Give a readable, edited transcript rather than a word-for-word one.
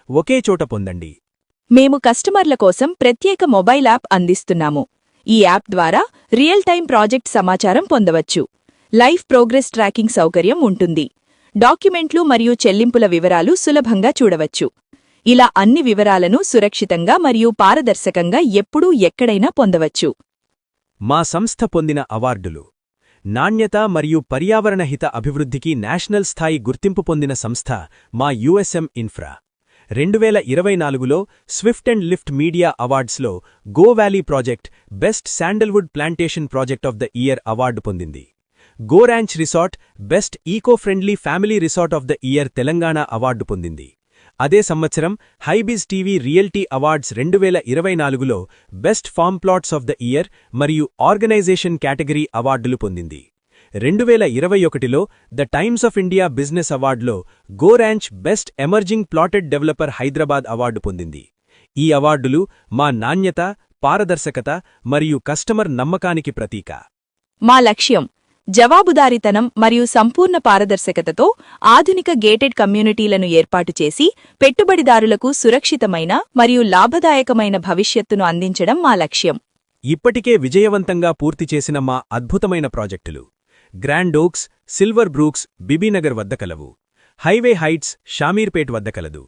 ఒకే చోట పొందండి. మేము కస్టమర్ల కోసం ప్రత్యేక మొబైల్ యాప్ అందిస్తున్నాము. ఈ యాప్ ద్వారా రియల్ టైం ప్రాజెక్ట్ సమాచారం పొందవచ్చు. లైవ్ ప్రోగ్రెస్ ట్రాకింగ్ సౌకర్యం ఉంటుంది. డాక్యుమెంట్లు మరియు చెల్లింపుల వివరాలు సులభంగా చూడవచ్చు. ఇలా అన్ని వివరాలను సురక్షితంగా మరియు పారదర్శకంగా ఎప్పుడూ ఎక్కడైనా పొందవచ్చు. మా సంస్థ పొందిన అవార్డులు: నాణ్యత మరియు పర్యావరణ హిత అభివృద్ధికి నేషనల్ స్థాయి గుర్తింపు పొందిన సంస్థ మా యుఎస్ఎం ఇన్ఫ్రా. 2024లో స్విఫ్ట్ అండ్ లిఫ్ట్ మీడియా అవార్డ్స్లో go valley project best sandalwood plantation project of the year award పొందింది. Go ranch resort best eco friendly family resort of the year Telangana award పొందింది. అదే సంవత్సరం హైబీజ్ టీవీ రియల్టీ అవార్డ్స్ 2024లో best farm plots of the year మరియు organization category అవార్డులు పొందింది. 2021లో the Times of India business అవార్డులో go ranch best emerging plotted developer Hyderabad award పొందింది. ఈ అవార్డులు మా నాణ్యత, పారదర్శకత మరియు కస్టమర్ నమ్మకానికి ప్రతీక. మా లక్ష్యం జవాబుదారీతనం మరియు సంపూర్ణ పారదర్శకతతో ఆధునిక గేటెడ్ కమ్యూనిటీలను ఏర్పాటు చేసి పెట్టుబడిదారులకు సురక్షితమైన మరియు లాభదాయకమైన భవిష్యత్తును అందించడం మా లక్ష్యం. ఇప్పటికే విజయవంతంగా పూర్తి చేసిన మా అద్భుతమైన ప్రాజెక్టులు: గ్రాండ్ ఓక్స్, సిల్వర్ బ్రూక్స్, బీబీనగర్ వద్ద కలవు. హైవే హైట్స్, షామీర్పేట్ వద్ద కలదు.